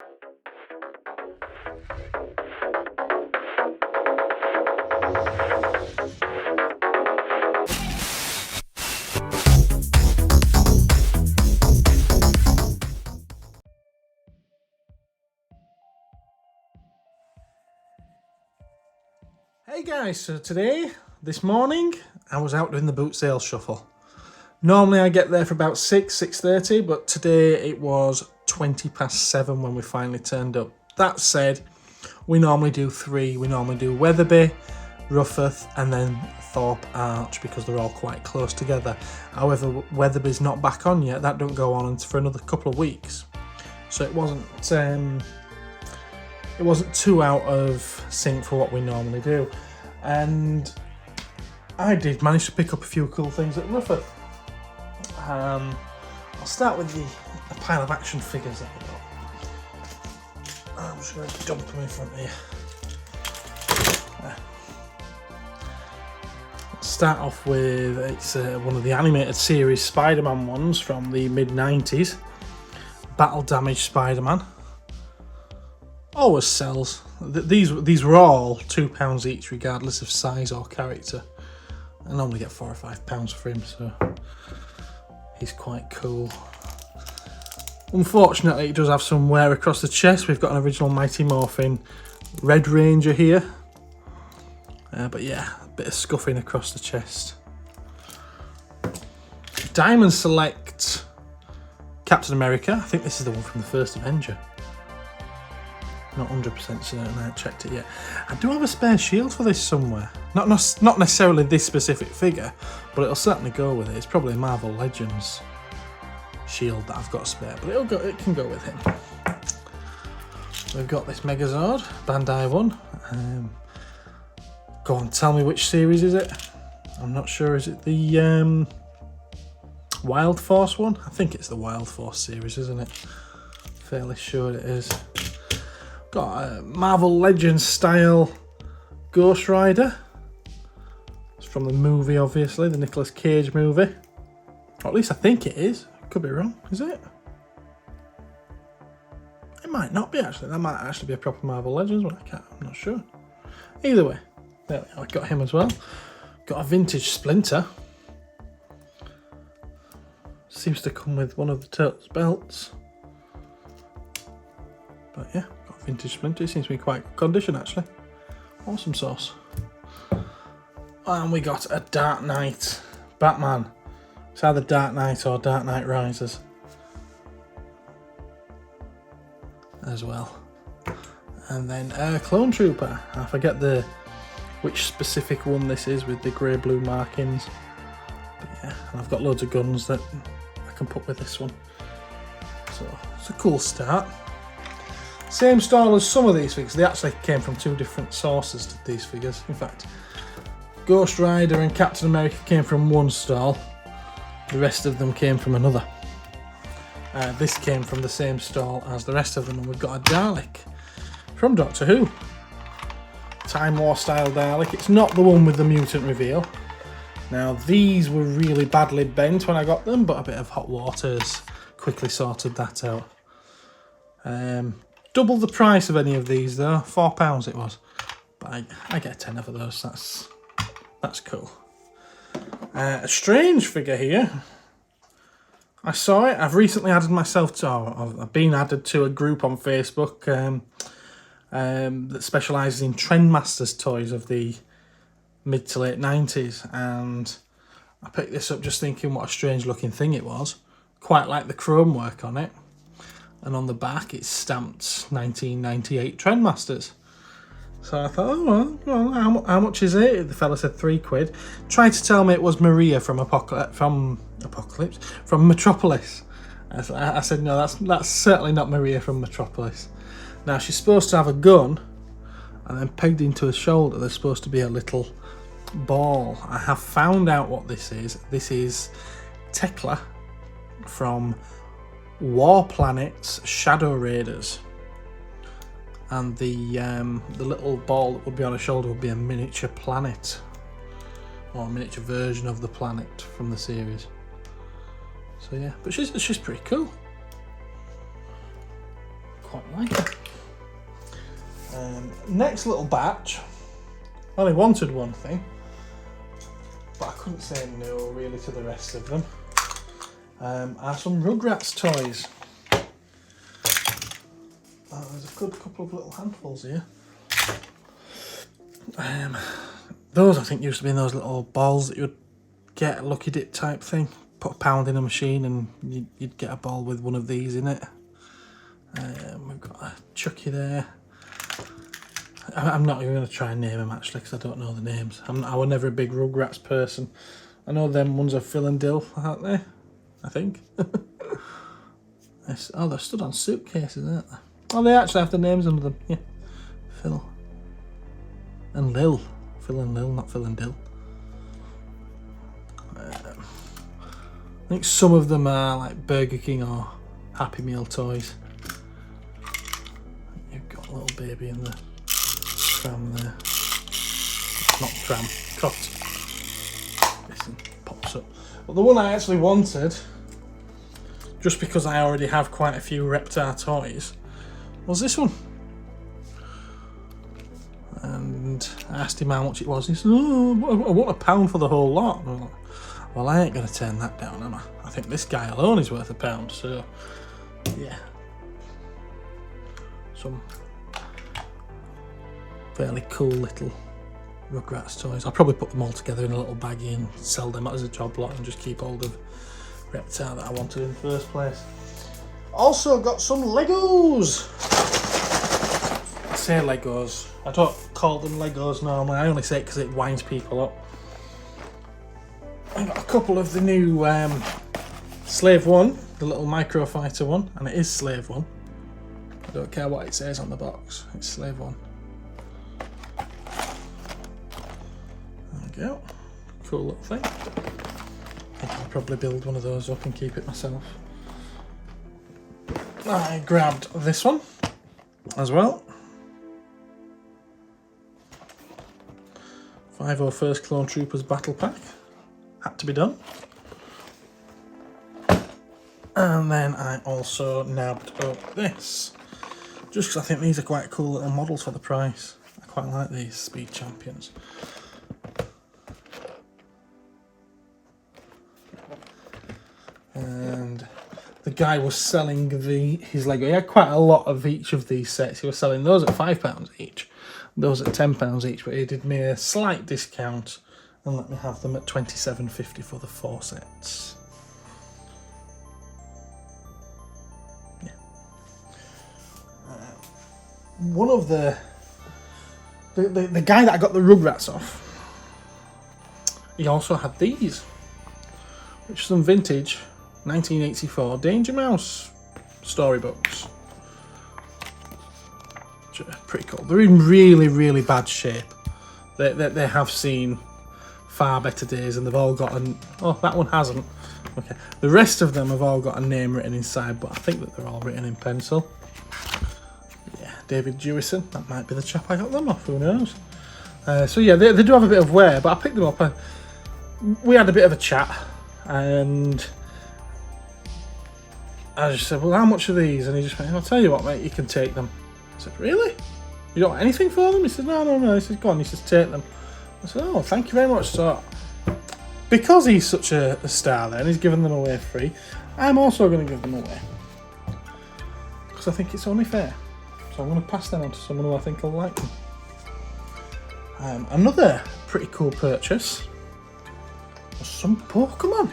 Hey guys, so this morning, I was out doing the boot sale shuffle. Normally I get there for about 6:30, but today it was 7:20 when we finally turned up. That said, we normally do 3. We normally do Wetherby, Rufforth and then Thorpe Arch because they're all quite close together. However, Wetherby's not back on yet. That don't go on for another couple of weeks. So it wasn't too out of sync for what we normally do. And I did manage to pick up a few cool things at Rufforth. I'll start with a pile of action figures that I got. I'm just going to dump them in front of you. Let's start off with, it's one of the animated series Spider-Man ones from the mid-90s. Battle Damaged Spider-Man. Always sells. These were all £2 each, regardless of size or character. I normally get £4 or £5 for him, so he's quite cool. Unfortunately, it does have some wear across the chest. We've got an original Mighty Morphin Red Ranger here, but yeah, a bit of scuffing across the chest. Diamond Select Captain America. I think this is the one from the first Avenger. Not 100% certain, I haven't checked it yet. I do have a spare shield for this somewhere. Not necessarily this specific figure, but it'll certainly go with it. It's probably a Marvel Legends shield that I've got spare, but it can go with him. We've got this Megazord, Bandai one. Go on, tell me which series is it? I'm not sure, is it the Wild Force one? I think it's the Wild Force series, isn't it? Fairly sure it is. Got a Marvel Legends style Ghost Rider. It's from the movie, obviously, the Nicolas Cage movie. Or at least I think it is. Could be wrong, is it? It might not be, actually. That might actually be a proper Marvel Legends one. I'm not sure. Either way, there we are. I got him as well. Got a vintage Splinter. Seems to come with one of the Turtles belts. But yeah, got a vintage Splinter. He seems to be quite good condition, actually. Awesome sauce. And we got a Dark Knight Batman. It's either Dark Knight or Dark Knight Rises as well. And then Clone Trooper. I forget which specific one this is with the grey-blue markings. But yeah, and I've got loads of guns that I can put with this one. So it's a cool start. Same style as some of these figures. They actually came from 2 different sources, these figures. In fact, Ghost Rider and Captain America came from one stall. The rest of them came from another. This came from the same stall as the rest of them, and we've got a Dalek from Doctor Who. Time War style Dalek. It's not the one with the mutant reveal. Now, these were really badly bent when I got them, but a bit of hot water has quickly sorted that out. Double the price of any of these though, £4 it was. But I get 10 of those, that's cool. A strange figure here. I saw it. I've recently added myself to, I've been added to a group on Facebook that specialises in Trendmasters toys of the mid to late 90s, and I picked this up just thinking what a strange looking thing it was. Quite like the chrome work on it, and on the back it's stamped 1998 Trendmasters. So I thought, oh well, how much is it? The fella said £3. Tried to tell me it was Maria from Metropolis. I said no, that's certainly not Maria from Metropolis. Now she's supposed to have a gun, and then pegged into her shoulder there's supposed to be a little ball. I have found out what this is. This is Tekla from War Planet's Shadow Raiders. And the little ball that would be on her shoulder would be a miniature planet, or a miniature version of the planet from the series. So yeah, but she's pretty cool. quite like it. Next little batch, I only wanted one thing, but I couldn't say no really to the rest of them, are some Rugrats toys. There's a good couple of little handfuls here. Those I think used to be in those little balls that you would get, a lucky dip type thing. Put a pound in a machine and you'd get a ball with one of these in it. We've got a Chucky there. I'm not even going to try and name them actually because I don't know the names. I was never a big Rugrats person. I know them ones are Phil and Dill, aren't they? I think. Oh, they're stood on suitcases, aren't they? Oh, they actually have the names under them. Yeah. Phil and Lil. Phil and Lil, not Phil and Dill. I think some of them are like Burger King or Happy Meal toys. You've got a little baby in the tram there. Not tram, trot. This one pops up. But the one I actually wanted, just because I already have quite a few Reptar toys, was this one. And I asked him how much it was. He said, "Oh, I want £1 for the whole lot." And I was like, well, I ain't going to turn that down, am I? I think this guy alone is worth £1, so yeah. Some fairly cool little Rugrats toys. I'll probably put them all together in a little baggie and sell them as a job lot and just keep hold of Reptar that I wanted in the first place. Also got some Legos. I say Legos. I don't call them Legos normally. I only say it because it winds people up. I got a couple of the new Slave 1, the little microfighter one, and it is Slave 1. I don't care what it says on the box, it's Slave 1. There we go. Cool little thing. I think I'll probably build one of those up and keep it myself. I grabbed this one as well. 501st Clone Troopers Battle Pack. Had to be done. And then I also nabbed up this, just because I think these are quite cool little models for the price. I quite like these Speed Champions. And the guy was selling his Lego. He had quite a lot of each of these sets. He was selling those at £5 each, those at £10 each, but he did me a slight discount and let me have them at £27.50 for the 4 sets. Yeah. One of the guy that I got the Rugrats off, he also had these, which are some vintage 1984 Danger Mouse storybooks. Which are pretty cool. They're in really, really bad shape. They have seen far better days, and they've all got an... Oh, that one hasn't. Okay. The rest of them have all got a name written inside, but I think that they're all written in pencil. Yeah, David Jewison. That might be the chap I got them off, who knows? So yeah, they do have a bit of wear, but I picked them up. We had a bit of a chat, and I just said, well, how much are these? And he just went, I'll tell you what, mate, you can take them. I said, really? You don't want anything for them? He said, no. He said, go on. He says, take them. I said, oh, thank you very much. So, because he's such a star there and he's giving them away free, I'm also going to give them away. Because I think it's only fair. So I'm going to pass them on to someone who I think will like them. Another pretty cool purchase was some Pokemon.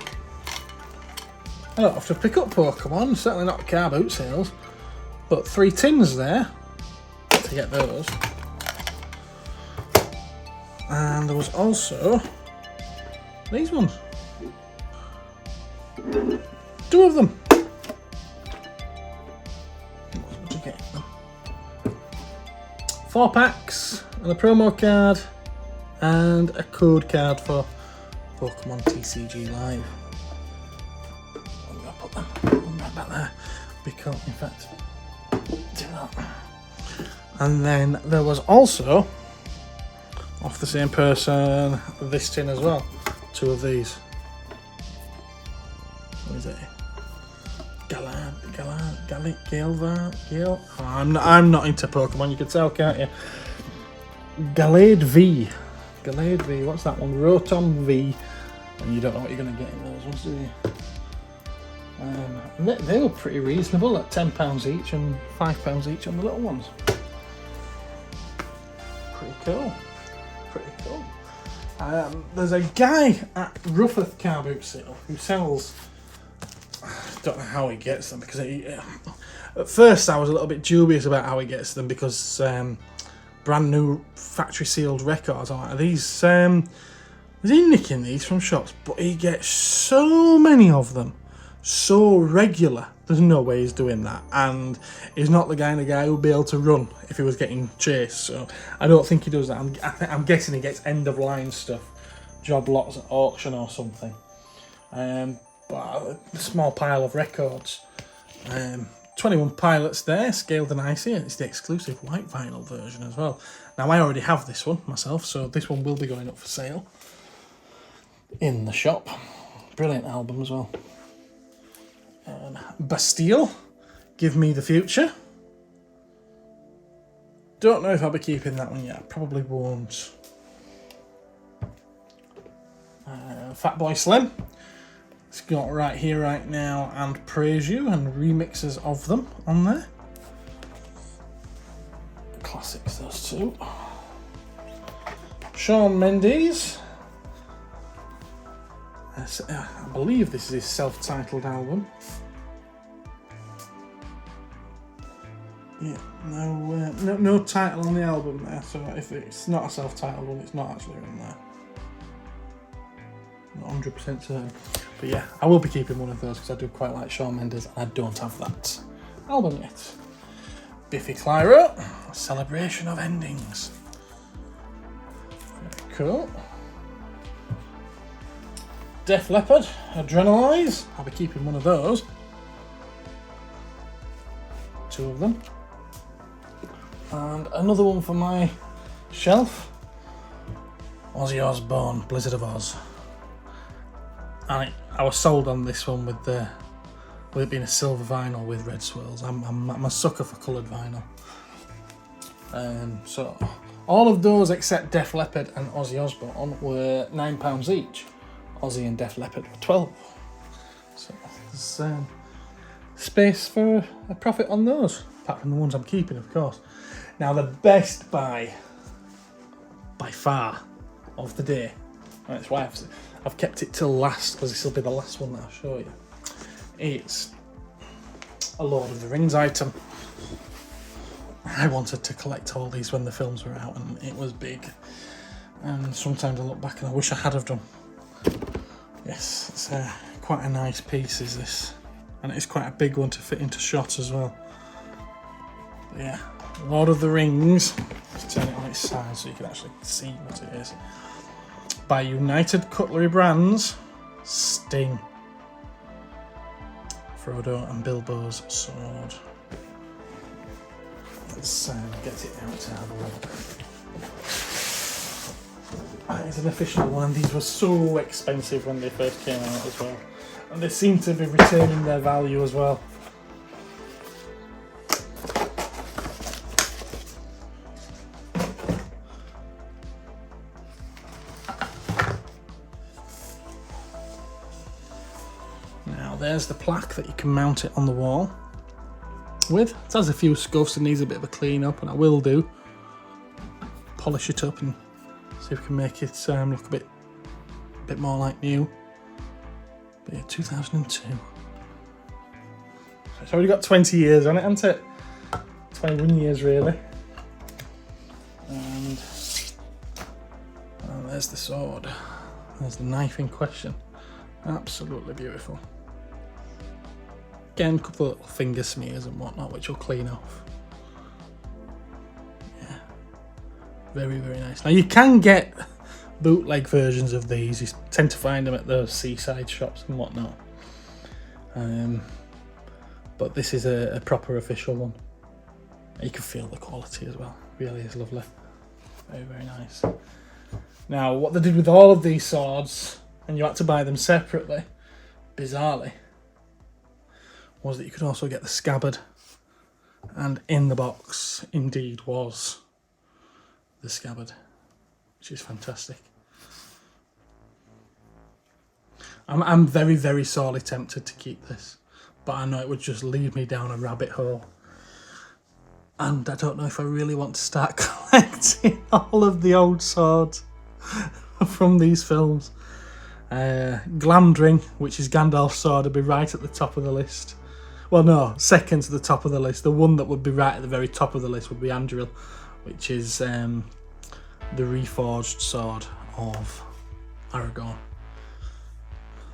I don't have to pick up Pokemon, certainly not car boot sales, but 3 tins there to get those. And there was also these ones. 2 of them. What did you get them? 4 packs and a promo card and a code card for Pokemon TCG Live. I'm going to put them right back there because, in fact, do that. And then there was also, off the same person, this tin as well. 2 of these. What is it? Galar Gale. Oh, I'm not into Pokemon. You can tell, can't you? Gallade V. What's that one? Rotom V. And you don't know what you're going to get in those ones, do you? They were pretty reasonable at £10 each and £5 each on the little ones. Pretty cool. There's a guy at Rufforth car boot sale who sells. I don't know how he gets them because at first I was a little bit dubious about how he gets them because brand new factory sealed records. I'm like, are these? Is he nicking these from shops? But he gets so many of them, so regular. There's no way he's doing that, and he's not the kind of guy who'd be able to run if he was getting chased. So I don't think he does that. I'm guessing he gets end of line stuff, job lots at auction or something. But a small pile of records. 21 Pilots there, scaled and icy, and it's the exclusive white vinyl version as well. Now I already have this one myself, so this one will be going up for sale in the shop. Brilliant album as well. Bastille, Give Me the Future. Don't know if I'll be keeping that one yet. I probably won't. Fatboy Slim. It's got Right Here, Right Now and Praise You and remixes of them on there. Classics, those two. Shawn Mendes. I believe this is his self-titled album. Yeah, no title on the album there, so if it's not a self-titled one, it's not actually in there. Not 100% certain. But yeah, I will be keeping one of those because I do quite like Shawn Mendes and I don't have that album yet. Biffy Clyro, Celebration of Endings. Very cool. Def Leppard, Adrenalize. I'll be keeping one of those. Two of them. And another one for my shelf. Ozzy Osbourne, Blizzard of Oz. And I was sold on this one with it being a silver vinyl with red swirls. I'm a sucker for coloured vinyl. So all of those except Def Leppard and Ozzy Osbourne were £9 each. Ozzy and Def Leppard were 12. So there's space for a profit on those, apart from the ones I'm keeping, of course. Now the best buy by far of the day. That's why I've kept it till last, because this will be the last one that I'll show you. It's a Lord of the Rings item. I wanted to collect all these when the films were out, and it was big. And sometimes I look back and I wish I had have done. Yes, it's quite a nice piece, is this, and it's quite a big one to fit into shot as well. But yeah, Lord of the Rings. Let's turn it on its side so you can actually see what it is. By United Cutlery Brands, Sting. Frodo and Bilbo's sword. Let's get it out to have a look. That is an official one. These were so expensive when they first came out as well. And they seem to be retaining their value as well. Now there's the plaque that you can mount it on the wall with. It has a few scuffs and needs a bit of a clean up, and I will do. Polish it up and see if we can make it look a bit more like new. But yeah, 2002. It's already got 20 years on it, hasn't it? 21 years really. And there's the sword. There's the knife in question. Absolutely beautiful. Again, a couple of little finger smears and whatnot, which will clean off. Yeah, very, very nice. Now you can get bootleg versions of these. You tend to find them at those seaside shops and whatnot. But this is a proper official one. You can feel the quality as well. Really is lovely. Very, very nice. Now, what they did with all of these swords, and you had to buy them separately, bizarrely, was that you could also get the scabbard And in the box, indeed, was the scabbard, which is fantastic. I'm very, very sorely tempted to keep this, but I know it would just lead me down a rabbit hole. And I don't know if I really want to start collecting all of the old swords from these films. Glamdring, which is Gandalf's sword, would be right at the top of the list. Well, no, second to the top of the list. The one that would be right at the very top of the list would be Anduril, which is the reforged sword of Aragorn.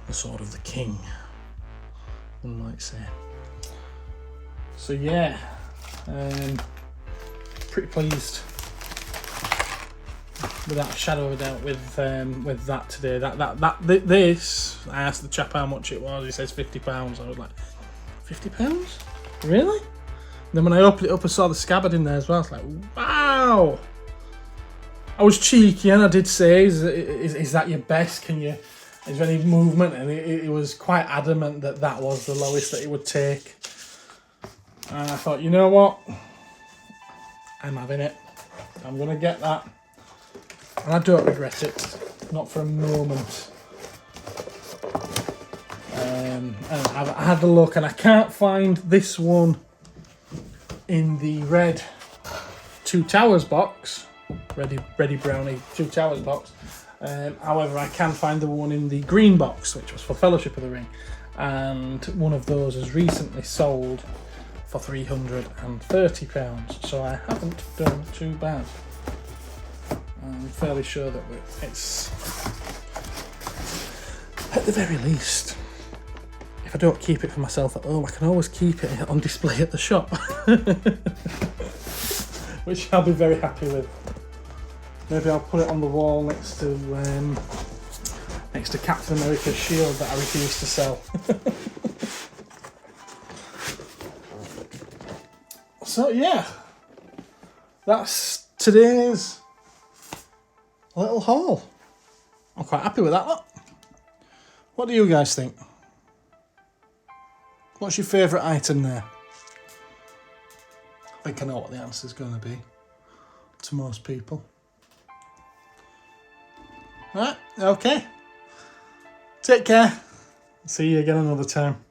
The sword of the king, one might say. So yeah, pretty pleased without a shadow of a doubt with that today. This, I asked the chap how much it was. He says £50. I was like, £50? Really? And then when I opened it up, I saw the scabbard in there as well. I was like, wow. I was cheeky and I did say, is that your best? Is there any movement? And it was quite adamant that that was the lowest that it would take. And I thought, you know what? I'm having it. I'm going to get that. And I don't regret it. Not for a moment. And I've had a look and I can't find this one in the red Two Towers box. Ready Brownie Two Towers box. However, I can find the one in the green box, which was for Fellowship of the Ring, and one of those has recently sold for £330, so I haven't done too bad. I'm fairly sure that it's, at the very least, if I don't keep it for myself at home, I can always keep it on display at the shop, which I'll be very happy with. Maybe I'll put it on the wall next to Captain America's shield that I refuse to sell. So yeah, that's today's little haul. I'm quite happy with that lot. What do you guys think? What's your favourite item there? I think I know what the answer's going to be to most people. Right, okay. Take care. See you again another time.